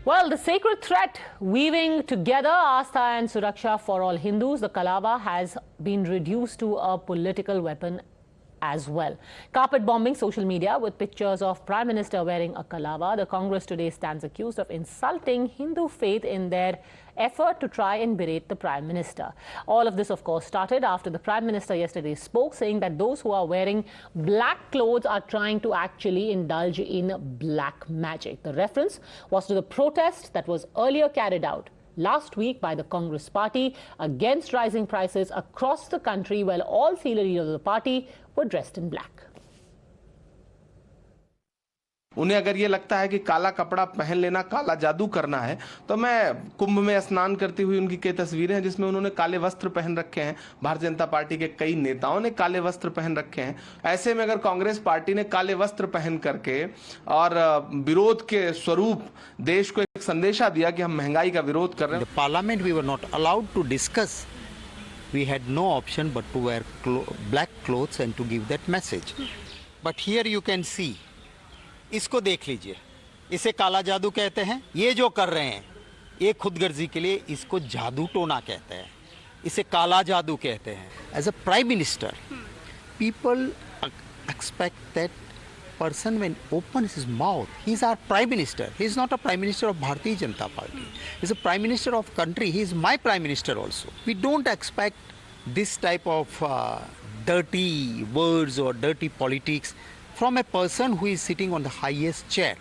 Well, the sacred threat weaving together Astha and Suraksha for all Hindus, the Kalawa, has been reduced to a political weapon as well. Carpet bombing social media with pictures of Prime Minister wearing a Kalawa. The Congress today stands accused of insulting Hindu faith in their effort to try and berate the Prime Minister. All of this, of course, started after the Prime Minister yesterday spoke, saying that those who are wearing black clothes are trying to actually indulge in black magic. The reference was to the protest that was earlier carried out last week by the Congress party against rising prices across the country, while all senior leaders of the party were dressed in black. उन्हें अगर ये लगता है कि काला कपड़ा पहन लेना काला जादू करना है, तो मैं कुंभ में स्नान करती हुई उनकी कई तस्वीरें हैं जिसमें उन्होंने काले वस्त्र पहन रखे हैं। भारतीय जनता पार्टी के कई नेताओं ने काले वस्त्र पहन रखे हैं। ऐसे में अगर कांग्रेस पार्टी ने काले वस्त्र पहन करके और विरोध के स्वरूप देश को एक संदेशा दिया कि हम महंगाई का विरोध कर रहे हैं। Parliament we were not allowed to discuss, we had no option but to wear black clothes and to give that message. But here you can see, इसको देख लीजिए, इसे काला जादू कहते हैं। ये जो कर रहे हैं ये खुदगर्जी के लिए, इसको जादू टोना कहते हैं, इसे काला जादू कहते हैं। As a prime minister, people expect that person when opens his mouth, he is our prime minister. He is not a prime minister of Bharatiya Janata Party. He is a prime minister of country. He is my prime minister also. We don't expect this type of dirty words or dirty politics from a person who is sitting on the highest chair.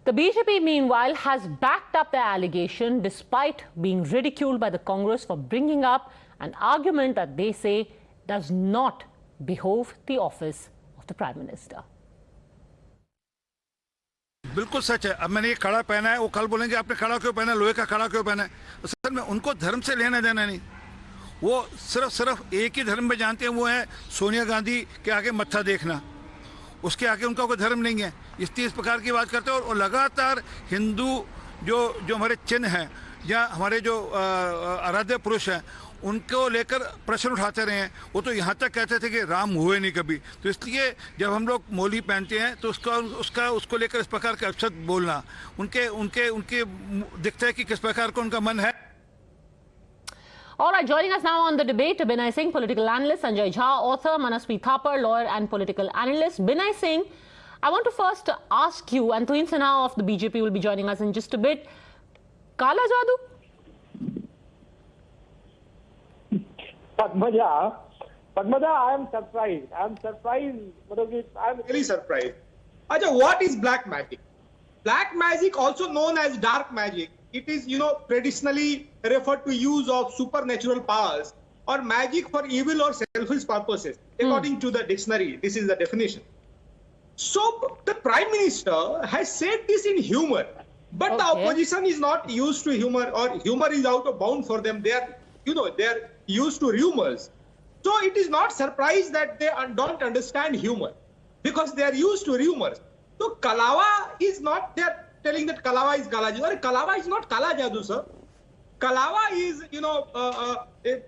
The BJP, meanwhile, has backed up the allegation despite being ridiculed by the Congress for bringing up an argument that they say does not behove the office of the Prime Minister. बिल्कुल सच है। अब मैंने ये कड़ा पहना है, वो कल बोलेंगे आपने कड़ा क्यों पहना है, लोहे का कड़ा क्यों पहना है। असल में उनको धर्म से लेना देना नहीं, वो सिर्फ एक ही धर्म में जानते हैं, वो है सोनिया गांधी के आगे मत्था देखना, उसके आगे उनका कोई धर्म नहीं है। इसलिए इस प्रकार की बात करते हैं और लगातार हिंदू जो हमारे चिन्ह हैं या हमारे जो आराध्य पुरुष हैं उनको लेकर प्रश्न उठाते रहे हैं। वो तो यहाँ तक कहते थे कि राम हुए नहीं कभी। तो इसलिए जब हम लोग मोली पहनते हैं तो उसको लेकर इस प्रकार के अपशब्द बोलना उनके दिखता है कि किस प्रकार का उनका मन है। All right, joining us now on the debate, Binay Singh, political analyst, Sanjay Jha, author, Manasvi Thapar, lawyer and political analyst. Binay Singh, I want to first ask you, and Tuhin Sinha of the BJP will be joining us in just a bit. Kala Jadoo? Padmaja, I am surprised. I am really surprised. Acha, what is black magic? Black magic, also known as dark magic, it is, traditionally referred to use of supernatural powers or magic for evil or selfish purposes. According to the dictionary, this is the definition. So the Prime Minister has said this in humor, but the opposition is not used to humor, or humor is out of bound for them. They are, they are used to rumors. So it is not surprise that they don't understand humor, because they are used to rumors. So Kalawa is not, they are telling that Kalawa is Kala Jadoo. Kalawa is not Kala Jadoo, sir. Kalawa is,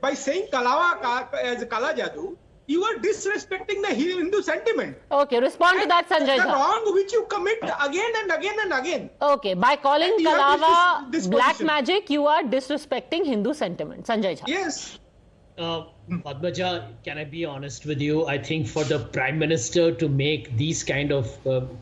by saying Kalawa as Kala Jadoo, you are disrespecting the Hindu sentiment. Okay, respond to that, Sanjay Jha. The wrong which you commit again and again and again. Okay, by calling Kalawa black magic, you are disrespecting Hindu sentiment. Sanjay Jha. Yes. Padmaja, can I be honest with you? I think for the Prime Minister to make these kind of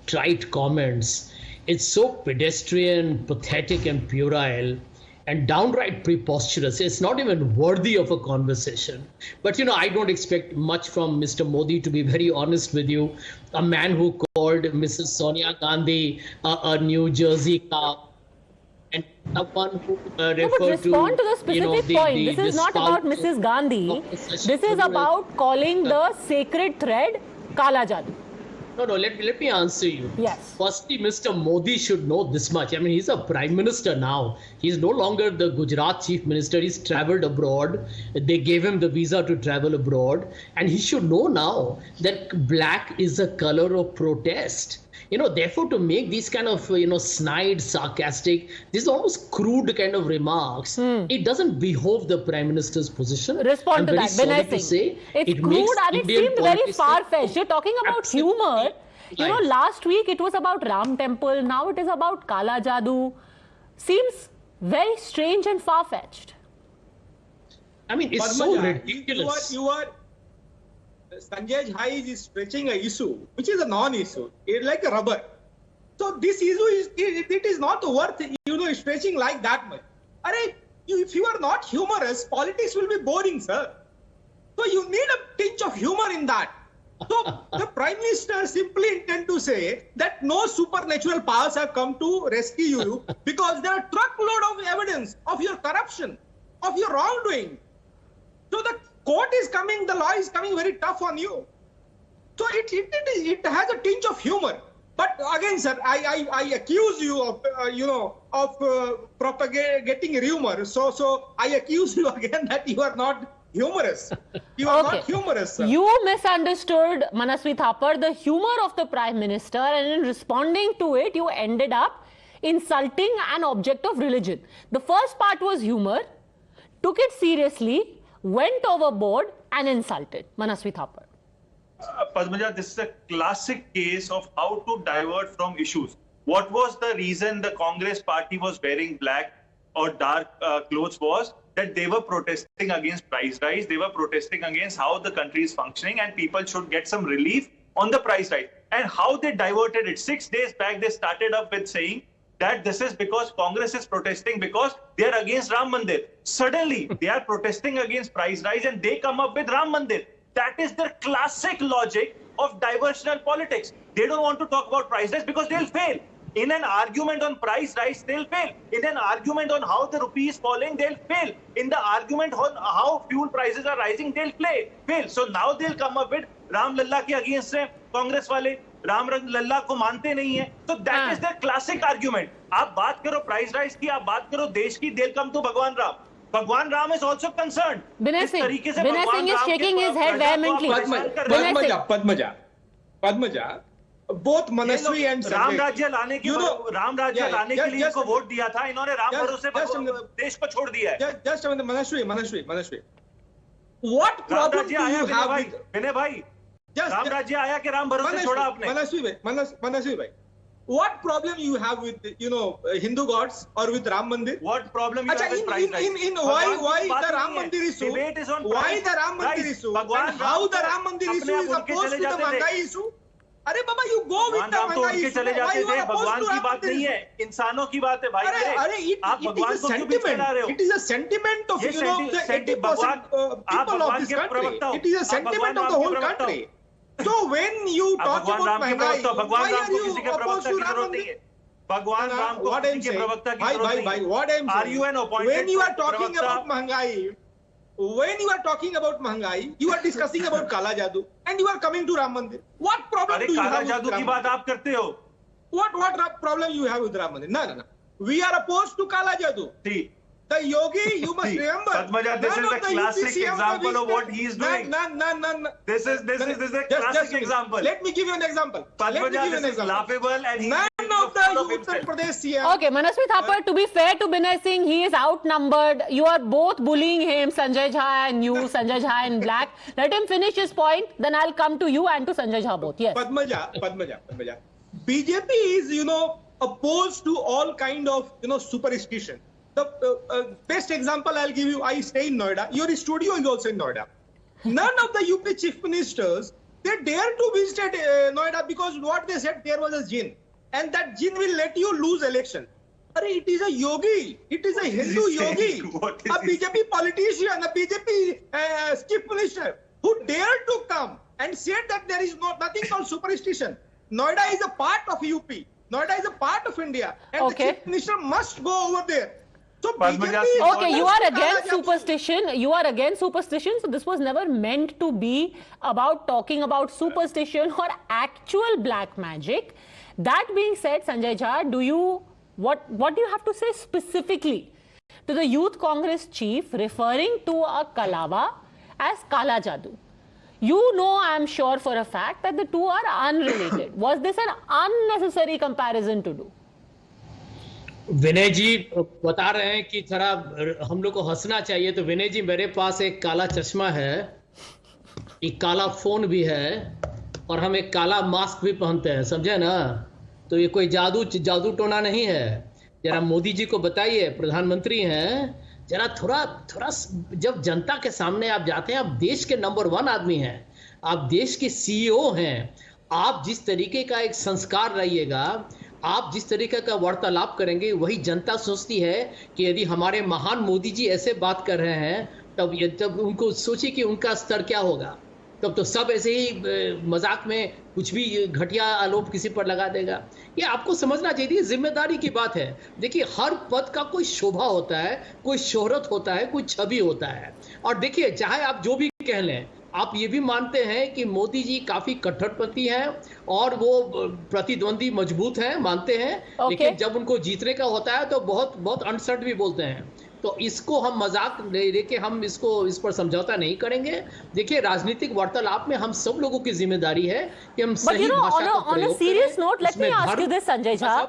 trite comments, it's so pedestrian, pathetic and puerile and downright preposterous. It's not even worthy of a conversation. But, I don't expect much from Mr. Modi, to be very honest with you. A man who called Mrs. Sonia Gandhi a New Jersey cow, and someone who referred to the specific point. This is not about Mrs. Gandhi. This is about calling the sacred thread Kala Jadoo. No, let me answer you. Yes. Firstly, Mr. Modi should know this much. I mean, he's a prime minister now. He's no longer the Gujarat chief minister. He's traveled abroad. They gave him the visa to travel abroad. And he should know now that black is a color of protest. Therefore, to make these kind of, snide, sarcastic, these almost crude kind of remarks, it doesn't behove the Prime Minister's position. Respond to that, Binay Singh. It's crude and it seemed very far-fetched. You're talking about humor. You know, last week it was about Ram Temple, now it is about Kala Jadoo. Seems very strange and far-fetched. I mean, it's so ridiculous. You are Sanjay Jha is stretching an issue, which is a non-issue. It's like a rubber. So this issue it is not worth, stretching like that much. If you are not humorous, politics will be boring, sir. So you need a tinge of humor in that. So the Prime Minister simply intend to say that no supernatural powers have come to rescue you because there are truckload of evidence of your corruption, of your wrongdoing. So the court is coming, the law is coming very tough on you. So it has a tinge of humor. But again, sir, I accuse you of propagating rumor. So I accuse you again that you are not humorous. You are not humorous, sir. You misunderstood, Manasvi Thapar, the humor of the Prime Minister, and in responding to it, you ended up insulting an object of religion. The first part was humor, took it seriously, went overboard and insulted. Manasvi Thapar. Padmaja, this is a classic case of how to divert from issues. What was the reason the Congress party was wearing black or dark clothes was that they were protesting against price rise. They were protesting against how the country is functioning and people should get some relief on the price rise. And how they diverted it. 6 days back, they started up with saying that this is because Congress is protesting because they are against Ram Mandir. Suddenly, they are protesting against price rise and they come up with Ram Mandir. That is their classic logic of diversional politics. They don't want to talk about price rise because they'll fail. In an argument on price rise, they'll fail. In an argument on how the rupee is falling, they'll fail. In the argument on how fuel prices are rising, they'll fail. So now they'll come up with Ram Lalla ke against hai, Congress wale. Ram Lalla ko mante nahi hai. So that is their classic argument. आप बात करो price rise की, आप बात करो देश की, they'll come to Bhagwan Ram. Bhagwan Ram is also concerned. Binay Singh is shaking his head vehemently. Padmaja, both Manasvi and Ram राज्य लाने के लिए इनको वोट दिया था, इन्होंने राम भरोसे देश को छोड़ दिया है. Just a minute, Manasvi. What problem do you have with विनय भाई? राम राज्य आया कि राम भरोसे छोड़ा आपने? Manasvi bhai, what problem you have with Hindu gods or with Ram Mandir? What problem you have with price rise? Why the Ram Mandir issue? Why the Ram Mandir issue? And how the Ram Mandir issue is opposed to the Mahanga issue? अरे बाबा, you go with the Mahanga issue. चले जाते थे. भगवान की बात नहीं है, इंसानों की बात है भाई. आप भगवान को क्यों बीच में ला रहे हो? It is a sentiment of the 80% people of this country. It is a sentiment of the whole country. So when you talk about Mahanga, why are you opposed to Ram Mandir? भगवान राम को किसी के प्रवक्ता की जरूरत नहीं है. What I'm saying, Are you an appointed when you are talking pravakta? about Mahanga, you are discussing about Kala Jadoo and you are coming to Ram Mandir. What problem do you have with Ram Mandir? की बात आप करते हो. What problem you have with Ram Mandir? No. We are opposed to Kala Jadoo. See, the yogi, you must remember. Padmaja, this is a classic example of what he is doing. No. This is a classic example. Let me give you an example. Padmaja, this is laughable and he none of the Uttar Pradesh CM. Okay, Manasvi Thapar, to be fair to Binay Singh, he is outnumbered. You are both bullying him, Sanjay Jha and you, Sanjay Jha in black. Let him finish his point, then I'll come to you and to Sanjay Jha both. Yes. Padmaja. BJP is, opposed to all kind of, superstition. The best example I'll give you, I stay in Noida. Your studio is also in Noida. None of the UP chief ministers, they dare to visit Noida because what they said, there was a jinn. And that jinn will let you lose election. It is a yogi. It is a Hindu yogi. A BJP politician, a BJP chief minister who dared to come and said that there is nothing called superstition. Noida is a part of UP. Noida is a part of India. And the chief minister must go over there. So okay, you are against superstition. You are against superstition. So this was never meant to be about talking about superstition or actual black magic. That being said, Sanjay Jha, what do you have to say specifically to the Youth Congress chief referring to a Kalawa as Kala Jadoo? You know, I am sure for a fact that the two are unrelated. Was this an unnecessary comparison to do? विनय जी बता रहे हैं कि थोड़ा हम लोग को हंसना चाहिए, तो विनय जी मेरे पास एक काला चश्मा है, एक काला फोन भी है और हम एक काला मास्क भी पहनते हैं, समझे ना? तो ये कोई जादू टोना नहीं है। जरा मोदी जी को बताइए, प्रधानमंत्री हैं, जरा थोड़ा थोड़ा जब जनता के सामने आप जाते हैं, आप देश के नंबर 1 आदमी हैं, आप देश के CEO हैं, आप जिस तरीके का एक संस्कार रहिएगा, आप जिस तरीके का वार्तालाप करेंगे, वही जनता सोचती है कि यदि हमारे महान मोदी जी ऐसे बात कर रहे हैं, तब उनको सोचिए कि उनका स्तर क्या होगा। तब तो सब ऐसे ही मजाक में कुछ भी घटिया आरोप किसी पर लगा देगा। ये आपको समझना चाहिए, जिम्मेदारी की बात है। देखिए, हर पद का कोई शोभा होता है, कोई शोहरत होता है, कोई छवि होता है। और देखिए, चाहे आप जो भी कह लें, आप ये भी मानते हैं कि मोदी जी काफी कट्टरपंथी हैं और वो प्रतिद्वंदी मजबूत हैं, मानते हैं। लेकिन जब उनको जीतने का होता है तो बहुत बहुत अनसर्ट भी बोलते हैं। तो इसको हम मजाक लेके हम इस पर समझौता नहीं करेंगे। देखिए, राजनीतिक वार्तालाप में हम सब लोगों की जिम्मेदारी है कि हम सही भाषा का प्रयोग करें। On a serious note, let me ask you this, Sanjay Jha.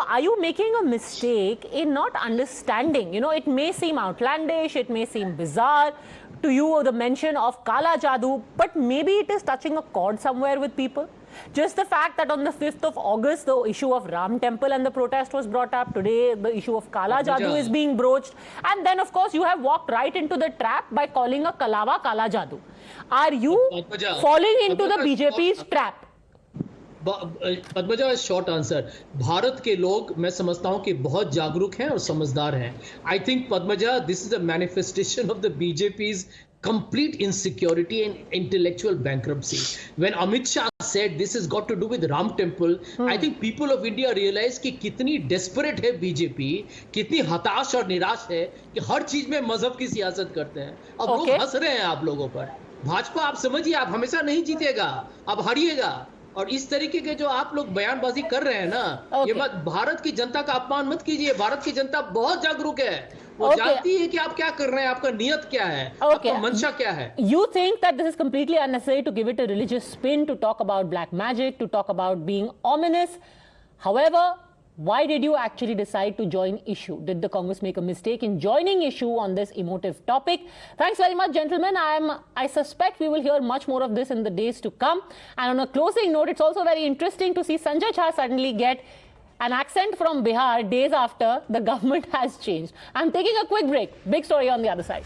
Are you making a mistake in not understanding? You know, it may seem outlandish, it may seem bizarre to you, the mention of Kala Jadoo, but maybe it is touching a chord somewhere with people. Just the fact that on the 5th of August, the issue of Ram Temple and the protest was brought up. Today, the issue of Kala Jadoo is being broached. And then, of course, you have walked right into the trap by calling a Kalawa Kala Jadoo. Are you falling into the BJP's trap? Padmaja, short answer, Bharat के लोग मैं समझता हूं कि बहुत जागरूक हैं और समझदार हैं। I think Padmaja, this is a manifestation of the BJP's complete insecurity and intellectual bankruptcy. When Amit Shah said this has got to do with Ram Temple, I think people of India realize कि कितनी desperate है BJP, कितनी हताश और निराश है कि हर चीज में मजहब की सियासत करते हैं। अब लोग हंस रहे हैं आप लोगों पर। भाजपा, आप समझिए, आप हमेशा नहीं जीतेगा, आप हारिएगा। और इस तरीके के जो आप लोग बयानबाजी कर रहे हैं ना, ये बात, भारत की जनता का अपमान मत कीजिए। भारत की जनता बहुत जागरूक है, वो जानती है कि आप क्या कर रहे हैं, आपका नियत क्या है, आपका मंशा क्या है। You think that this is completely unnecessary to give it a religious spin, to talk about black magic, to talk about being ominous. However, why did you actually decide to join issue? Did the Congress make a mistake in joining issue on this emotive topic? Thanks very much, gentlemen. I suspect we will hear much more of this in the days to come. And on a closing note, it's also very interesting to see Sanjay Jha suddenly get an accent from Bihar days after the government has changed. I'm taking a quick break. Big story on the other side.